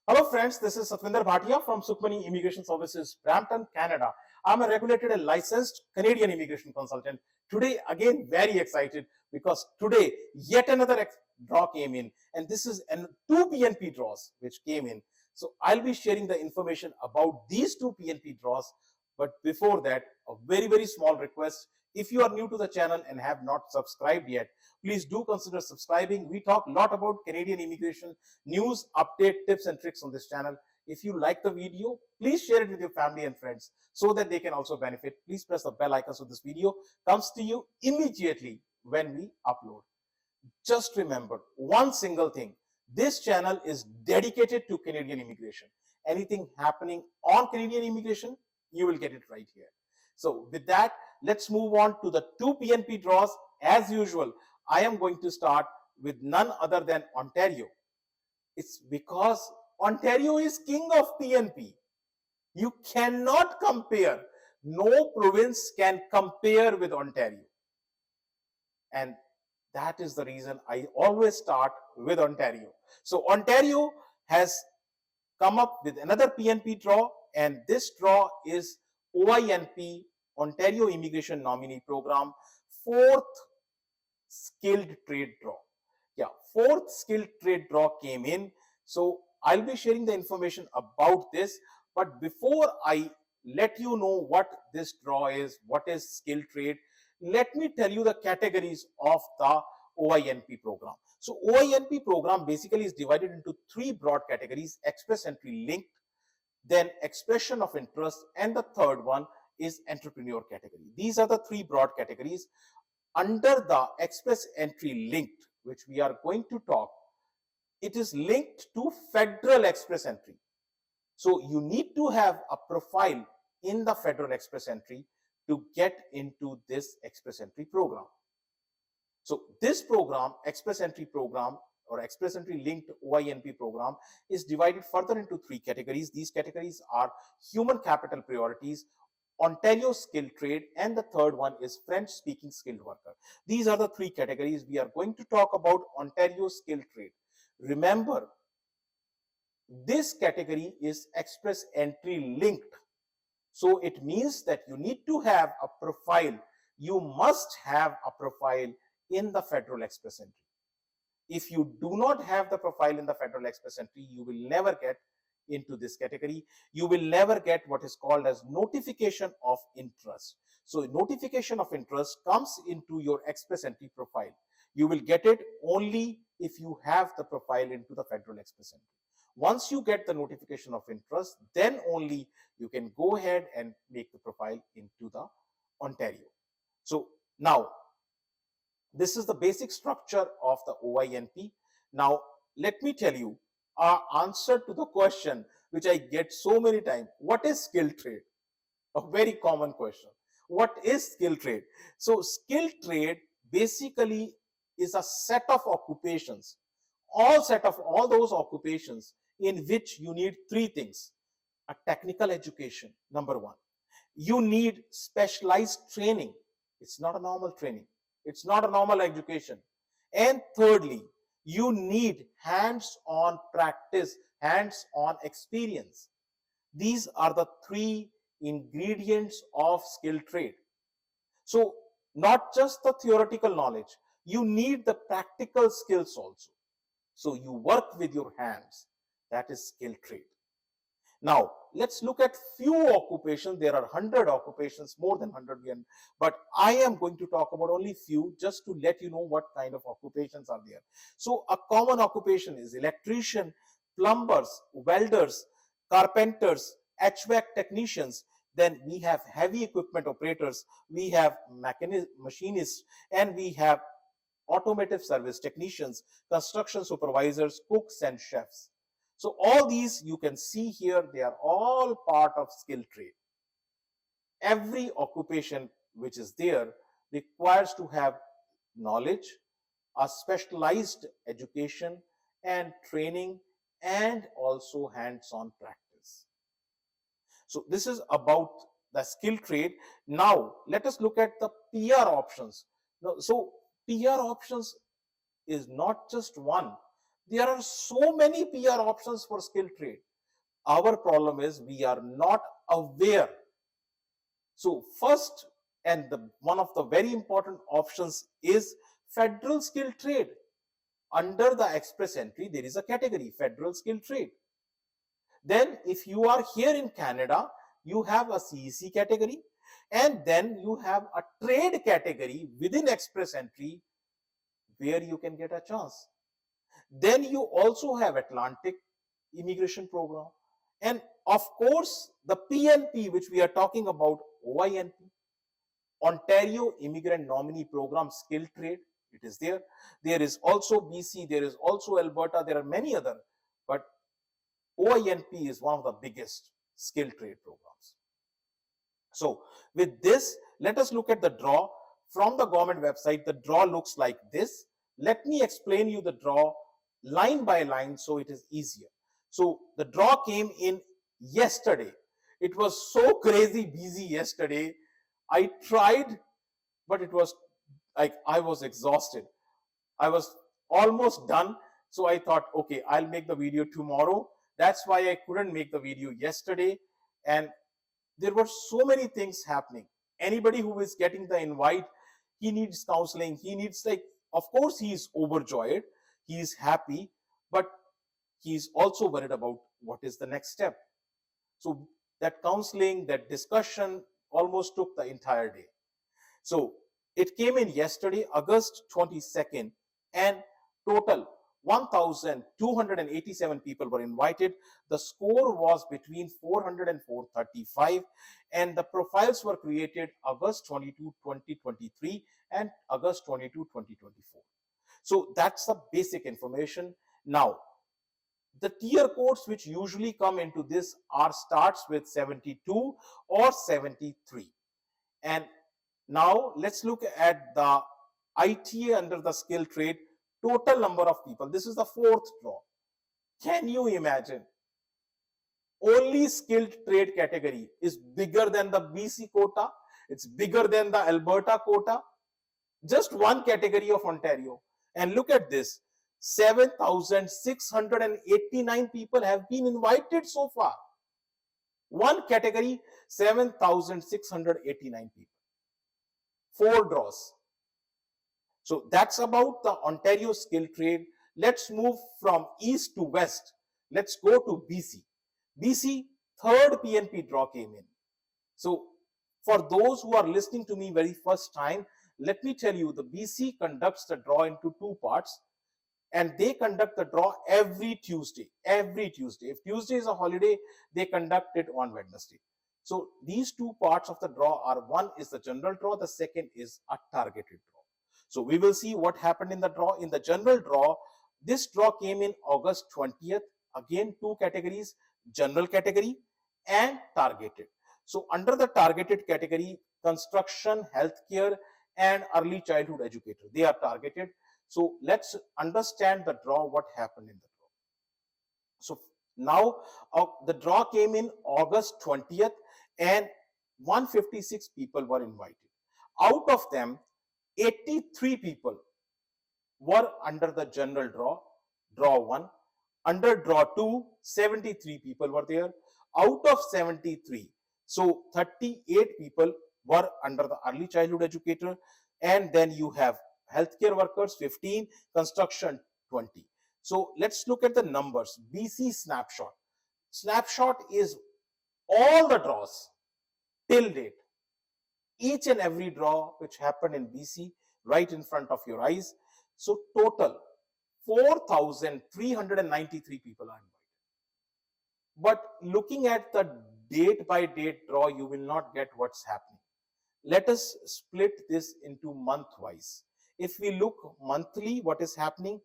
Hello friends, this is Satvinder Bhatia from Sukhmani Immigration Services, Brampton, Canada. I'm a regulated and licensed Canadian immigration consultant. Today, again, very excited because today yet another draw came in, and this is two PNP draws which came in. So I'll be sharing the information about these two PNP draws. But before that, a very small request. If you are new to the channel and have not subscribed yet, please do consider subscribing. We talk a lot about Canadian immigration news, update, tips and tricks on this channel. If you like the video, please share it with your family and friends so that they can also benefit. Please press the bell icon so this video comes to you immediately when we upload. Just remember one single thing. This channel is dedicated to Canadian immigration. Anything happening on Canadian immigration, you will get it right here. So with that, let's move on to the two PNP draws. As usual, I am going to start with none other than Ontario. It's because Ontario is king of PNP. You cannot compare. No province can compare with Ontario. And that is the reason I always start with Ontario. So Ontario has come up with another PNP draw, and this draw is OINP, Ontario Immigration Nominee Program, fourth skilled trade draw. Yeah, fourth skilled trade draw came in. So I'll be sharing the information about this. But before I let you know what this draw is, what is skilled trade, let me tell you the categories of the OINP program. So OINP program basically is divided into three broad categories: express entry linked, then expression of interest, and the third one is entrepreneur category. These are the three broad categories. Under the express entry linked, which we are going to talk, it is linked to federal express entry. So you need to have a profile in the federal express entry to get into this express entry program. So this program, express entry program or express entry linked OINP program, is divided further into three categories. These categories are human capital priorities, Ontario skilled trade, and the third one is French speaking skilled worker. These are the three categories. We are going to talk about Ontario skilled trade. Remember, this category is express entry linked. So it means that you need to have a profile. You must have a profile in the federal express entry. If you do not have the profile in the federal express entry, you will never get into this category. You will never get what is called as notification of interest. So notification of interest comes into your express entry profile. You will get it only if you have the profile into the federal express entry. Once you get the notification of interest, then only you can go ahead and make the profile into the Ontario. So now, this is the basic structure of the OINP. Now, let me tell you our answer to the question which I get so many times. What is skilled trade? A very common question. What is skilled trade? So skilled trade basically is a set of occupations, all those occupations in which you need three things: a technical education, number one. You need specialized training. It's not a normal training. It's not a normal education. And thirdly, you need hands-on practice, hands-on experience. These are the three ingredients of skilled trade. So not just the theoretical knowledge, you need the practical skills also. So you work with your hands. That is skilled trade. Now, let's look at few occupations. There are 100 occupations, more than 100, but I am going to talk about only few just to let you know what kind of occupations are there. So a common occupation is electrician, plumbers, welders, carpenters, HVAC technicians. Then we have heavy equipment operators, we have machinists, and we have automotive service technicians, construction supervisors, cooks, and chefs. So all these you can see here, they are all part of skilled trade. Every occupation which is there requires to have knowledge, a specialized education and training, and also hands-on practice. So this is about the skilled trade. Now let us look at the PR options. So PR options is not just one. There are so many PR options for skilled trade. Our problem is we are not aware. So first, and one of the very important options is federal skilled trade. Under the express entry, there is a category, federal skilled trade. Then if you are here in Canada, you have a CEC category, and then you have a trade category within express entry where you can get a chance. Then you also have Atlantic Immigration Program. And of course, the PNP, which we are talking about, OINP, Ontario Immigrant Nominee Program, skilled trade, it is there. There is also BC, there is also Alberta, there are many other, but OINP is one of the biggest skilled trade programs. So with this, let us look at the draw from the government website. The draw looks like this. Let me explain you the draw line by line so it is easier. So the draw came in yesterday. It was so crazy busy yesterday. I tried, but it was like I was exhausted. I was almost done. So I thought, okay, I'll make the video tomorrow. That's why I couldn't make the video yesterday. And there were so many things happening. Anybody who is getting the invite, he needs counseling. He needs, like, of course, he is overjoyed. He is happy, but he is also worried about what is the next step. So that counseling, that discussion almost took the entire day. So it came in yesterday, August 22nd, and total 1,287 people were invited. The score was between 400 and 435, and the profiles were created August 22, 2023 and August 22, 2024. So that's the basic information. Now, the tier codes which usually come into this are starts with 72 or 73. And now let's look at the ITA under the skill trade, total number of people. This is the fourth draw. Can you imagine? Only skilled trade category is bigger than the BC quota. It's bigger than the Alberta quota. Just one category of Ontario. And look at this. 7,689 people have been invited so far. One category, 7,689 people. 4 draws. So that's about the Ontario skill trade. Let's move from east to west. Let's go to BC. BC, third PNP draw came in. So for those who are listening to me very first time, let me tell you, the BC conducts the draw into 2 parts, and they conduct the draw every Tuesday. Every Tuesday. If Tuesday is a holiday, they conduct it on Wednesday. So these 2 parts of the draw are, one is the general draw, the second is a targeted draw. So we will see what happened in the draw. In the general draw, this draw came in August 20th. Again, 2 categories, general category and targeted. So under the targeted category, construction, healthcare and early childhood educator, they are targeted. So let's understand the draw, what happened in the draw. So now the draw came in August 20th and 156 people were invited. Out of them, 83 people were under the general draw, draw 1. Under draw 2, 73 people were there. Out of 73, so 38 people were under the early childhood educator, and then you have healthcare workers 15, construction 20. So let's look at the numbers. BC snapshot. Snapshot is all the draws till date. Each and every draw which happened in BC right in front of your eyes. So total 4,393 people are invited. But looking at the date by date draw, you will not get what's happening. Let us split this into month-wise. If we look monthly, what is happening?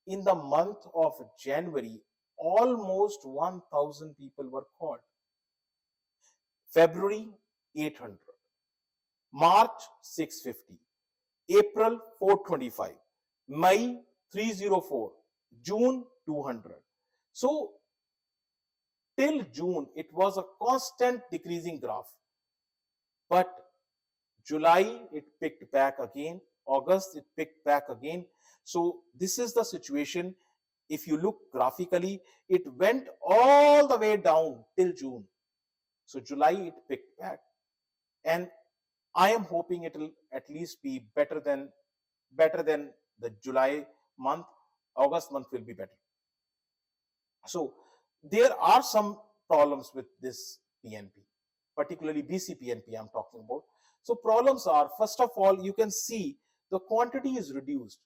In the month of January, almost 1,000 people were called. February, 800. March, 650. April, 425. May, 304. June, 200. So till June, it was a constant decreasing graph. But July, it picked back again. August, it picked back again. So this is the situation. If you look graphically, it went all the way down till June. So July it picked back, and I am hoping it will at least be better than the July month. August month will be better. So there are some problems with this PNP, particularly BC PNP I'm talking about. So problems are, first of all, you can see the quantity is reduced.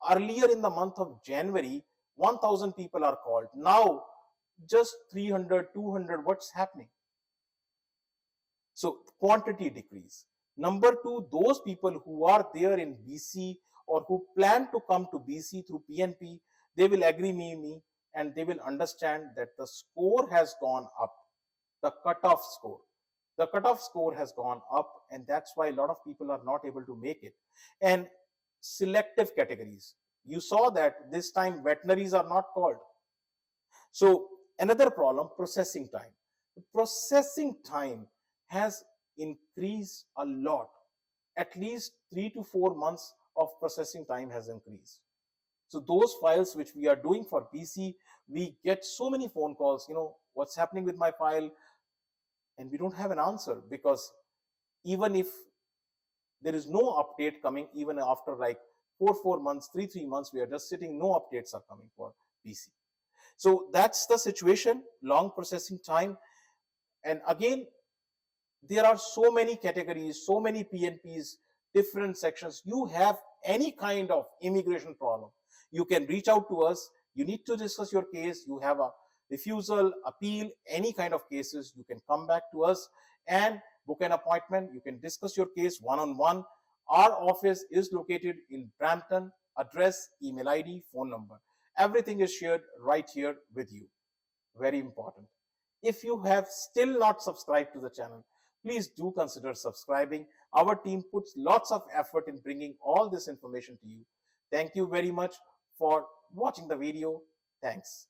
Earlier in the month of January, 1,000 people are called. Now just 300, 200, what's happening? So quantity decrease. Number two, those people who are there in BC or who plan to come to BC through PNP, they will agree with me and they will understand that the score has gone up, the cutoff score. The cutoff score has gone up, and that's why a lot of people are not able to make it. And selective categories. You saw that this time veterinaries are not called. So another problem, processing time. The processing time has increased a lot. At least 3 to 4 months of processing time has increased. So those files which we are doing for BC, we get so many phone calls, what's happening with my file? And we don't have an answer, because even if there is no update coming, even after like 4 months, 3 months, we are just sitting, no updates are coming for BC. So that's the situation, long processing time. And again, there are so many categories, so many PNPs, different sections. You have any kind of immigration problem, you can reach out to us. You need to discuss your case. You have a refusal, appeal, any kind of cases, you can come back to us and book an appointment. You can discuss your case one-on-one. Our office is located in Brampton. Address, email ID, phone number, everything is shared right here with you. Very important. If you have still not subscribed to the channel, please do consider subscribing. Our team puts lots of effort in bringing all this information to you. Thank you very much for watching the video. Thanks.